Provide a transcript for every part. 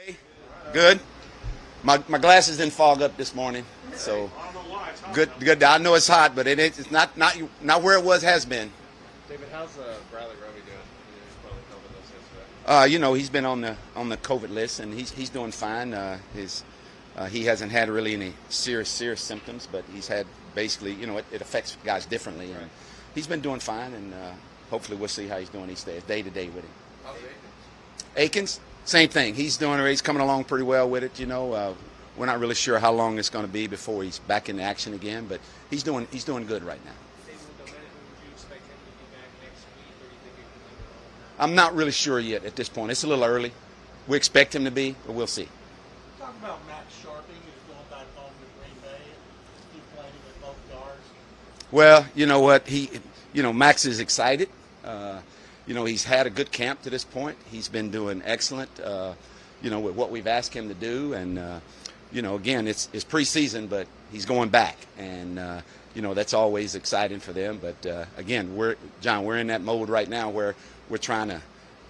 Hey, good. My glasses didn't fog up this morning, so good. Good. I know it's hot, but it's not where it has been. David, how's Bradley Roby doing? He's probably COVID list yesterday. He's been on the COVID list, and he's doing fine. He hasn't had really any serious symptoms, but he's had basically, it affects guys differently, and he's been doing fine, and hopefully we'll see how he's doing each day to day with him. How's Akins, same thing. He's coming along pretty well with it. We're not really sure how long it's going to be before he's back in action again, but he's doing good right now. I'm not really sure yet at this point. It's a little early. We expect him to be, but we'll see. Talk about Max Sharping, who's going back home to Green Bay and keep playing with both guards. Well, you know what? Max is excited. He's had a good camp to this point. He's been doing excellent, with what we've asked him to do. And, again, it's preseason, but he's going back. And, that's always exciting for them. But, again, we're in that mode right now where we're trying to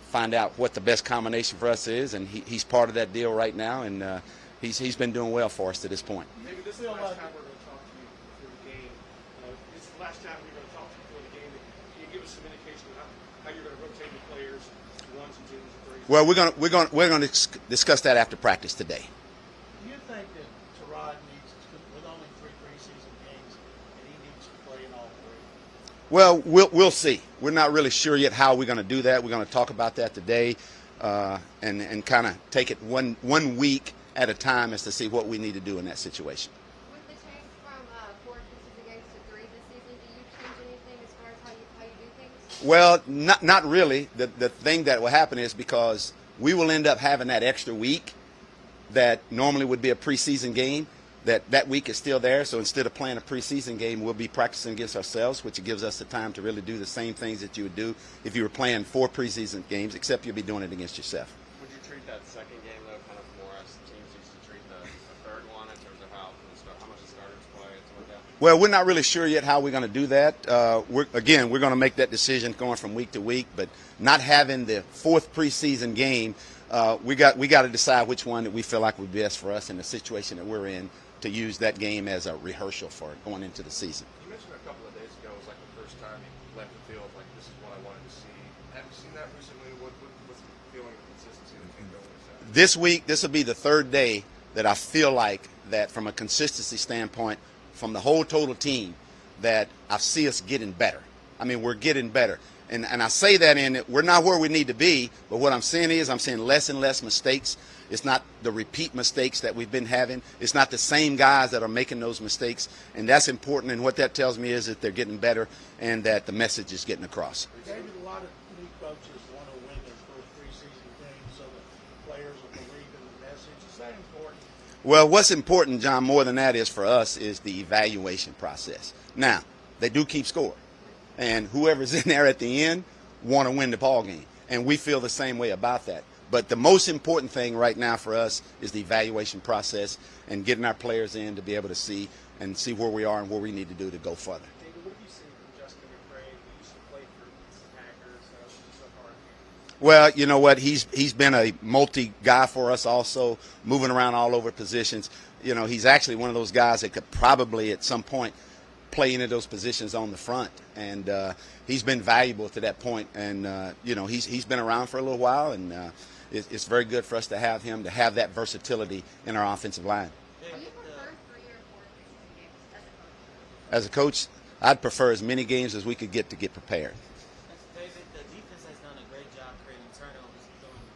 find out what the best combination for us is. And he's part of that deal right now. And he's been doing well for us to this point. Maybe this is the last time we're going to talk to you before the game. This is the last time we're going to talk to you before the game. Can you give us some indication of how you're going to rotate the players, ones and twos and threes? Well, we're going to discuss that after practice today. Do you think that Terod needs, with only 3 preseason games, that he needs to play in all 3? Well, we'll see. We're not really sure yet how we're going to do that. We're going to talk about that today, and kind of take it one week at a time as to see what we need to do in that situation. With the change from 4 preseason games to 3 this season, do you change anything as far as how you do things? Well, not really. The thing that will happen is because we will end up having that extra week that normally would be a preseason game, that week is still there. So instead of playing a preseason game, we'll be practicing against ourselves, which gives us the time to really do the same things that you would do if you were playing 4 preseason games, except you'll be doing it against yourself. Would you treat that second game, though, kind of more as teams used to treat the third one in terms of how much the starters play and stuff like that? Well, we're not really sure yet how we're going to do that. We're going to make that decision going from week to week, but not having the 4th preseason game, we got to decide which one that we feel like would be best for us in the situation that we're in to use that game as a rehearsal for going into the season. You mentioned a couple of days ago it was like the first time you left the field, like this is what I wanted to see. Have you seen that recently? What's the feeling of consistency that came over This week, this will be the 3rd day that I feel like that from a consistency standpoint, from the whole total team, that I see us getting better. I mean, we're getting better. And I say that in it, we're not where we need to be, but what I'm saying is I'm seeing less and less mistakes. It's not the repeat mistakes that we've been having. It's not the same guys that are making those mistakes. And that's important. And what that tells me is that they're getting better and that the message is getting across. David, a lot of new coaches want to win their first preseason game so that players will believe in the message. Is that important? Well, what's important, John, more than that is for us is the evaluation process. Now, they do keep score. And whoever's in there at the end want to win the ball game. And we feel the same way about that. But the most important thing right now for us is the evaluation process and getting our players in to be able to see where we are and what we need to do to go further. David, what have you seen from Justin McCray, who used to play for the Packers so far? Well, you know what? He's been a multi-guy for us also, moving around all over positions. He's actually one of those guys that could probably at some point play into those positions on the front, and he's been valuable to that point. And he's been around for a little while, and it's very good for us to have him, to have that versatility in our offensive line. Do you prefer 3 or 4 preseason games As a coach, I'd prefer as many games as we could get to get prepared. David, the defense has done a great job creating turnovers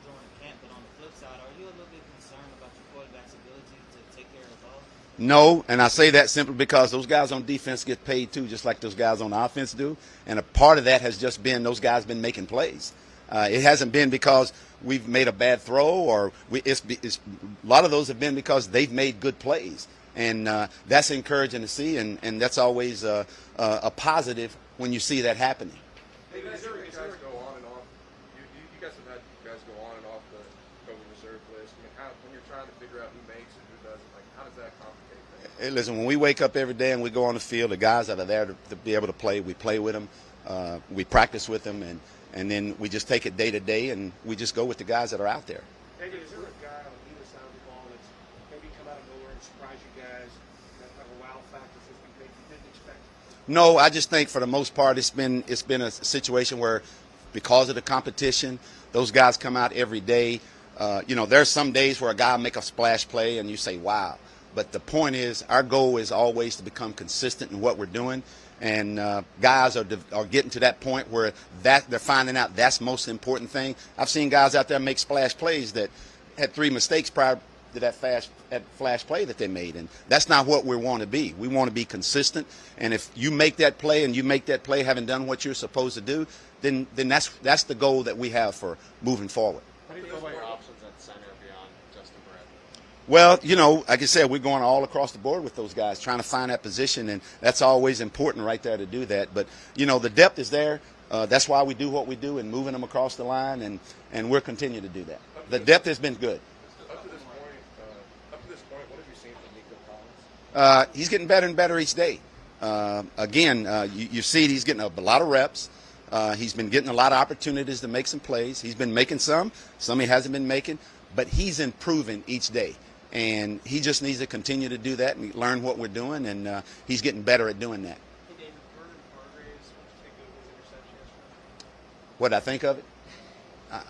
during camp, but on the flip side, are you a little bit concerned about your quarterback's ability to take care of the ball? No, and I say that simply because those guys on defense get paid too, just like those guys on offense do. And a part of that has just been those guys been making plays. It hasn't been because we've made a bad throw, or a lot of those have been because they've made good plays. And that's encouraging to see, and that's always a positive when you see that happening. Hey, guys go on and off. You guys have had guys go on and off the COVID reserve list. I mean, when you're trying to figure out who makes and who doesn't, how does that complicate things? Hey, listen, when we wake up every day and we go on the field, the guys that are there to be able to play, we play with them, we practice with them, and then we just take it day to day, and we just go with the guys that are out there. David, is there a guy on No, I just think for the most part it's been a situation where, because of the competition, those guys come out every day. There's some days where a guy will make a splash play and you say, wow. But the point is, our goal is always to become consistent in what we're doing. And guys are getting to that point where they're finding out that's the most important thing. I've seen guys out there make splash plays that had 3 mistakes prior to that flash play that they made, and that's not what we want to be. We want to be consistent, and if you make that play and you make that play having done what you're supposed to do, then that's the goal that we have for moving forward. How do you feel about your options at center beyond Justin Brett? Well, like I said, we're going all across the board with those guys, trying to find that position, and that's always important right there to do that. But, the depth is there. That's why we do what we do and moving them across the line, and we'll continue to do that. The depth has been good. Up to this point, what have you seen from Nico Collins? He's getting better and better each day. You see he's getting a lot of reps. He's been getting a lot of opportunities to make some plays. He's been making some he hasn't been making, but he's improving each day. And he just needs to continue to do that and learn what we're doing, and he's getting better at doing that. Hey, David, Vernon Hargraves, what did you think of his interception yesterday? What did I think of it?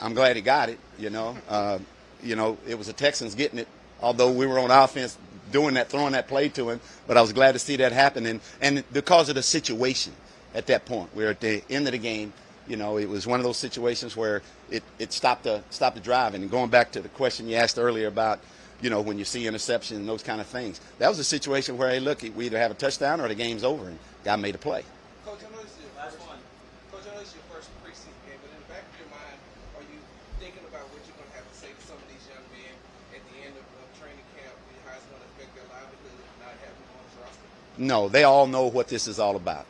I'm glad he got it. It was the Texans getting it, although we were on offense throwing that play to him. But I was glad to see that happen, and because of the situation at that point, we're at the end of the game. It was one of those situations where it stopped the drive. And going back to the question you asked earlier about, when you see interception and those kind of things, that was a situation where, hey, look, we either have a touchdown or the game's over, and guy made a play. Coach, I know this is your first preseason game, but in the back of your mind, are you thinking about what you're going to have to say to some of these young men at the end of training camp, how it's going to affect their livelihood not having them on this roster? No, they all know what this is all about.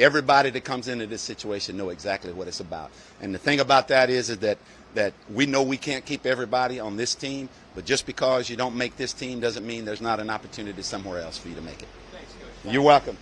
Everybody that comes into this situation know exactly what it's about. And the thing about that is that we know we can't keep everybody on this team, but just because you don't make this team doesn't mean there's not an opportunity somewhere else for you to make it. Thanks, Coach. You're welcome.